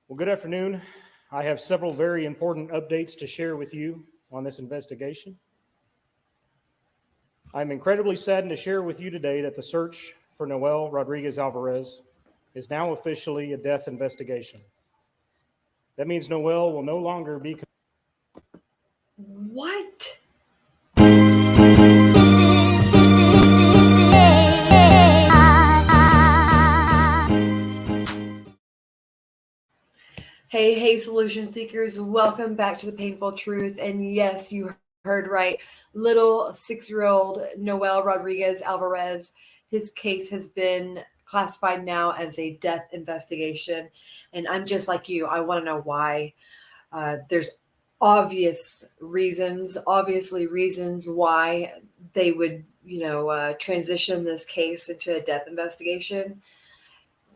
Well, good afternoon. I have several very important updates to share with you on this investigation. I'm incredibly saddened to share with you today that the search for Noel Rodriguez Alvarez is now officially a death investigation. That means Noel will no longer be. What? Hey, solution seekers, welcome back to the painful truth. And yes, you heard right. Little 6-year-old Noel Rodriguez Alvarez, his case has been classified now as a death investigation. And I'm just like you. I want to know why. There's obviously reasons why they would, transition this case into a death investigation.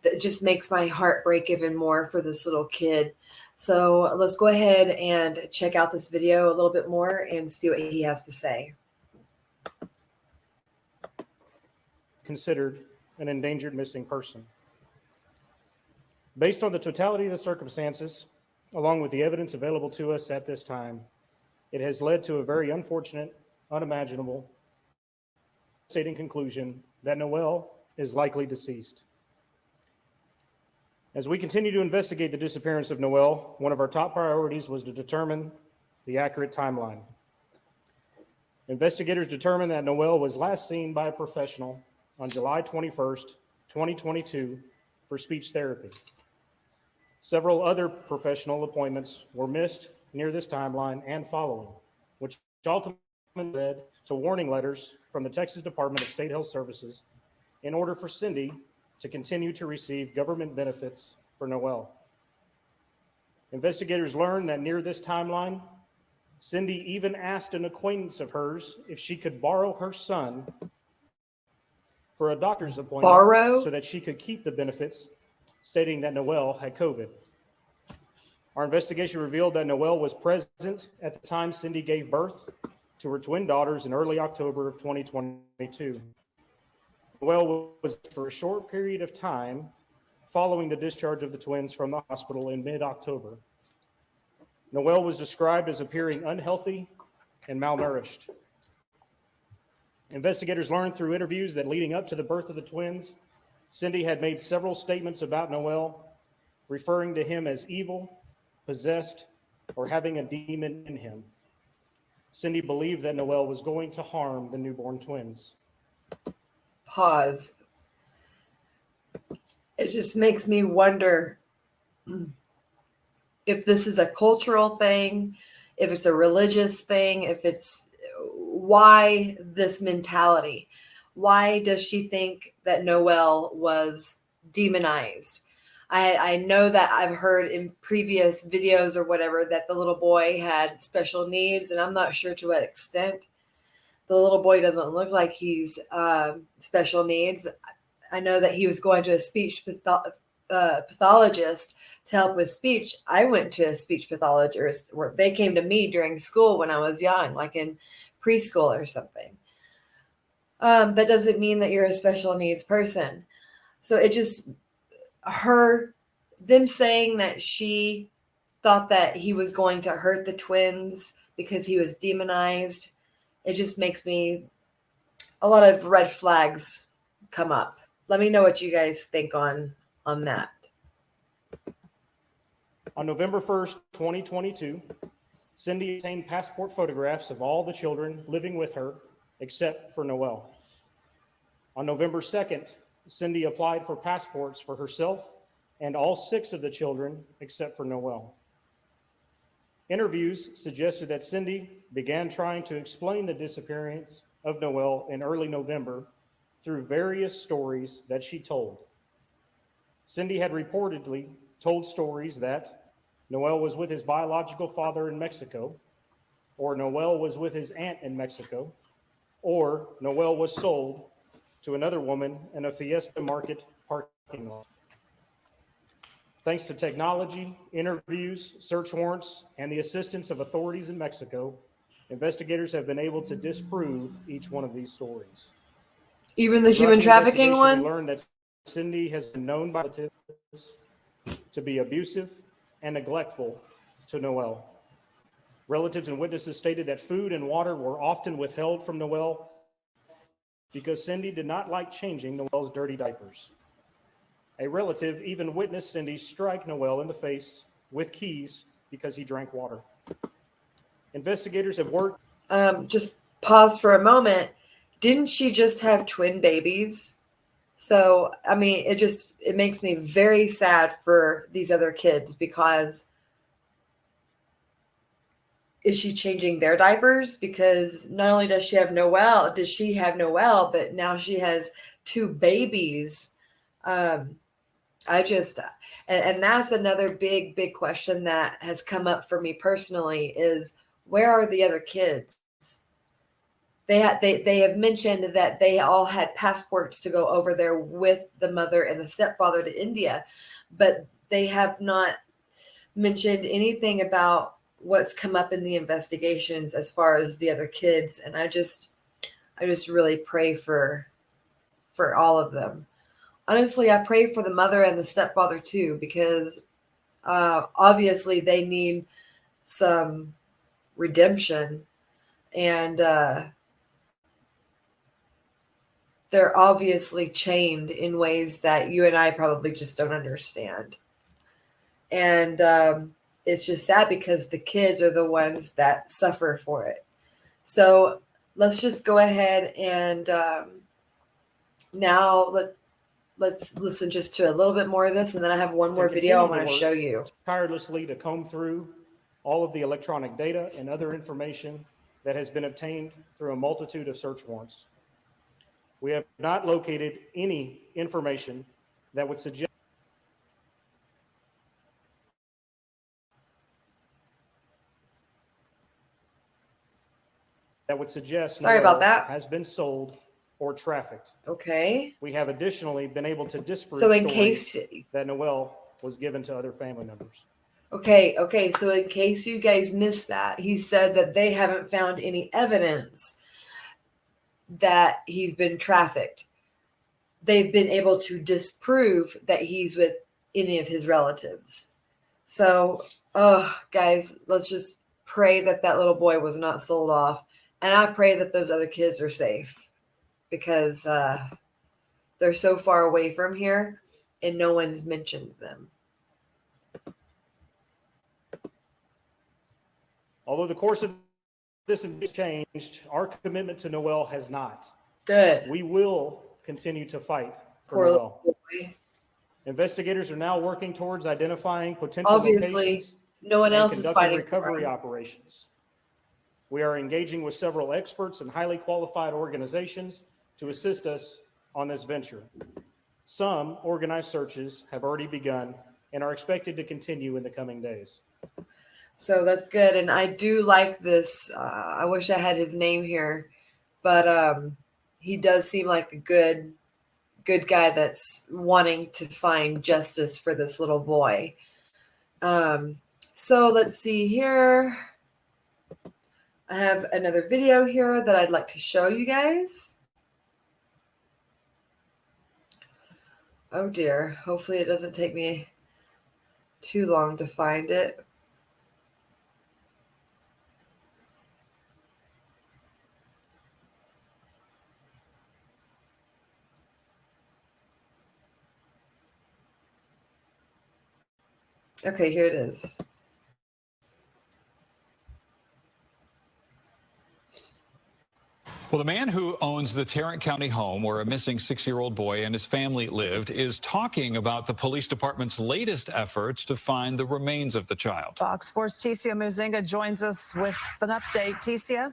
That just makes my heart break even more for this little kid. So let's go ahead and check out this video a little bit more and see what he has to say. Considered an endangered missing person. Based on the totality of the circumstances, along with the evidence available to us at this time, it has led to a very unfortunate, unimaginable, devastating conclusion that Noel is likely deceased. As we continue to investigate the disappearance of Noel, one of our top priorities was to determine the accurate timeline. Investigators determined that Noel was last seen by a professional on July 21st, 2022 for speech therapy. Several other professional appointments were missed near this timeline and following, which ultimately led to warning letters from the Texas Department of State Health Services in order for Cindy to continue to receive government benefits for Noel. Investigators learned that near this timeline, Cindy even asked an acquaintance of hers if she could borrow her son for a doctor's appointment so that she could keep the benefits, stating that Noel had COVID. Our investigation revealed that Noel was present at the time Cindy gave birth to her twin daughters in early October of 2022. Noel was for a short period of time following the discharge of the twins from the hospital in mid-October. Noel was described as appearing unhealthy and malnourished. Investigators learned through interviews that leading up to the birth of the twins, Cindy had made several statements about Noel, referring to him as evil, possessed, or having a demon in him. Cindy believed that Noel was going to harm the newborn twins. Pause. It just makes me wonder if this is a cultural thing, if it's a religious thing, if it's why this mentality. Why does she think that Noel was demonized? I know that I've heard in previous videos or whatever that the little boy had special needs, and I'm not sure to what extent. The little boy doesn't look like he's special needs. I know that he was going to a speech pathologist to help with speech. I went to a speech pathologist where they came to me during school when I was young, like in preschool or something. That doesn't mean that you're a special needs person. So it just, them saying that she thought that he was going to hurt the twins because he was demonized, it just makes me, a lot of red flags come up. Let me know what you guys think on that. On November 1st, 2022, Cindy obtained passport photographs of all the children living with her except for Noel. On November 2nd, Cindy applied for passports for herself and all 6 of the children except for Noel. Interviews suggested that Cindy began trying to explain the disappearance of Noel in early November through various stories that she told. Cindy had reportedly told stories that Noel was with his biological father in Mexico, or Noel was with his aunt in Mexico, or Noel was sold to another woman in a Fiesta Market parking lot. Thanks to technology, interviews, search warrants, and the assistance of authorities in Mexico, investigators have been able to disprove each one of these stories. Even the human trafficking one? We learned that Cindy has been known by relatives to be abusive, and neglectful to Noel. Relatives and witnesses stated that food and water were often withheld from Noel because Cindy did not like changing Noel's dirty diapers. A relative even witnessed Cindy strike Noel in the face with keys because he drank water. Investigators have worked. Just pause for a moment. Didn't she just have twin babies? So, I mean, it makes me very sad for these other kids, because is she changing their diapers? Because not only does she have Noel, but now she has two babies. And that's another big question that has come up for me personally is, where are the other kids? They have mentioned that they all had passports to go over there with the mother and the stepfather to India, but they have not mentioned anything about what's come up in the investigations as far as the other kids. And I just really pray for all of them. Honestly, I pray for the mother and the stepfather too, because obviously they need some redemption, and they're obviously chained in ways that you and I probably just don't understand. And it's just sad because the kids are the ones that suffer for it. So let's just go ahead and now let's listen just to a little bit more of this, and then I have one more video I want to show you. Tirelessly to comb through all of the electronic data and other information that has been obtained through a multitude of search warrants. We have not located any information that would suggest Sorry about that. has been sold or trafficked. Okay. We have additionally been able to disprove that Noel was given to other family members. Okay. So in case you guys missed that, he said that they haven't found any evidence that he's been trafficked. They've been able to disprove that he's with any of his relatives. So, guys, let's just pray that that little boy was not sold off. And I pray that those other kids are safe, because they're so far away from here and no one's mentioned them. Although the course of this has changed, our commitment to Noel has not. Good. We will continue to fight for Noel. Investigators are now working towards identifying potential locations. No one else is fighting recovery operations. We are engaging with several experts and highly qualified organizations to assist us on this venture. Some organized searches have already begun and are expected to continue in the coming days. So that's good. And I do like this. I wish I had his name here, but he does seem like a good guy that's wanting to find justice for this little boy. So let's see here. I have another video here that I'd like to show you guys. Oh dear. Hopefully it doesn't take me too long to find it. Okay, here it is. Well, the man who owns the Tarrant County home where a missing 6-year-old boy and his family lived is talking about the police department's latest efforts to find the remains of the child. Fox Sports' Ticia Muzinga joins us with an update. Ticia?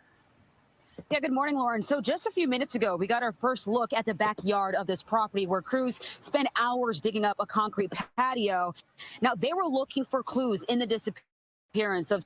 Yeah, good morning, Lauren. So just a few minutes ago, we got our first look at the backyard of this property where crews spent hours digging up a concrete patio. Now, they were looking for clues in the disappearance of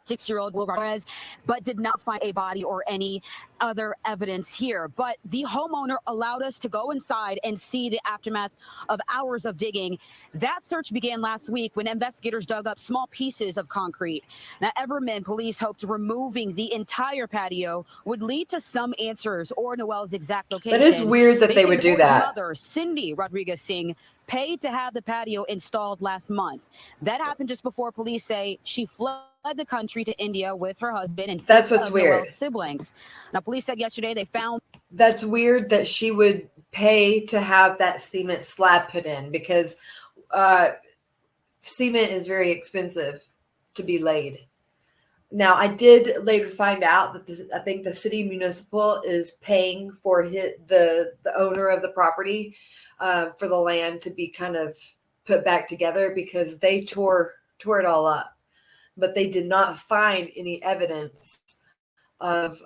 6-year-old Will Rodriguez, but did not find a body or any other evidence here. But the homeowner allowed us to go inside and see the aftermath of hours of digging. That search began last week when investigators dug up small pieces of concrete. Now, Everman police hoped removing the entire patio would lead to some answers or Noel's exact location. That is weird that they would do that. Mother, Cindy Rodriguez, saying paid to have the patio installed last month. That happened just before police say she fled the country to India with her husband and That's six what's of weird. Noel's siblings. Now, police said yesterday they found. That's weird that she would pay to have that cement slab put in, because cement is very expensive to be laid. Now, I did later find out that I think the city municipal is paying for the owner of the property for the land to be kind of put back together, because they tore it all up, but they did not find any evidence of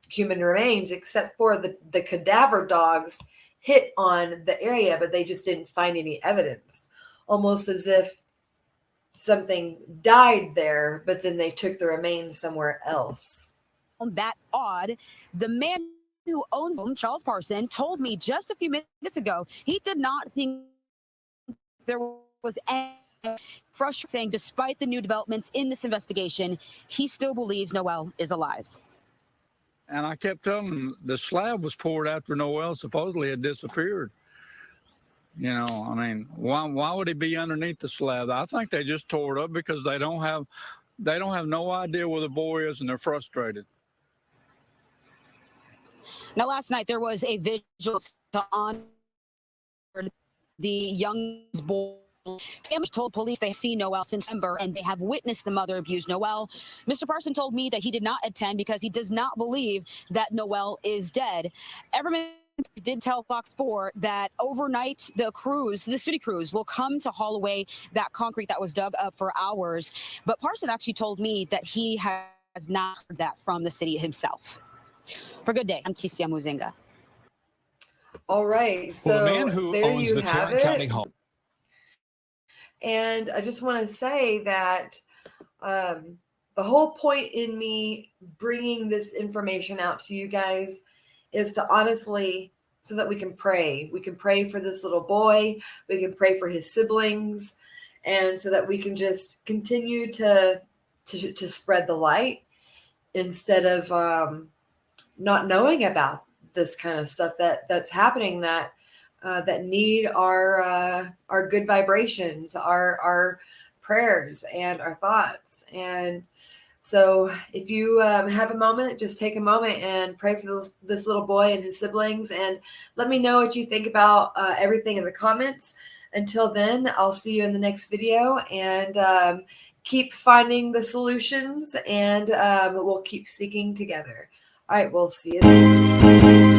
human remains except for the cadaver dogs hit on the area, but they just didn't find any evidence, almost as if something died there, but then they took the remains somewhere else. That odd. The man who owns them, Charles Parson, told me just a few minutes ago he did not think there was any frustrating, saying despite the new developments in this investigation, he still believes Noel is alive. And I kept telling him the slab was poured after Noel supposedly had disappeared. You know, I mean, why would he be underneath the slab? I think they just tore it up because they don't have no idea where the boy is, and they're frustrated. Now, last night there was a vigil to honor the young boy. Families told police they see Noel since December and they have witnessed the mother abuse Noel. Mr. Parson told me that he did not attend because he does not believe that Noel is dead. Everman did tell Fox 4 that overnight the city crews will come to haul away that concrete that was dug up for hours. But Parson actually told me that he has not heard that from the city himself. For Good Day, I'm Ticia Muzinga. All right, so Well, the man who there owns you the have Tarrant County it. home. And I just want to say that the whole point in me bringing this information out to you guys is to honestly, so that we can pray. We can pray for this little boy. We can pray for his siblings, and so that we can just continue to spread the light instead of not knowing about this kind of stuff that's happening that need our good vibrations, our prayers, and our thoughts. And so if you have a moment, just take a moment and pray for this little boy and his siblings, and let me know what you think about everything in the comments. Until then, I'll see you in the next video, and keep finding the solutions, and we'll keep seeking together. All right, we'll see you then.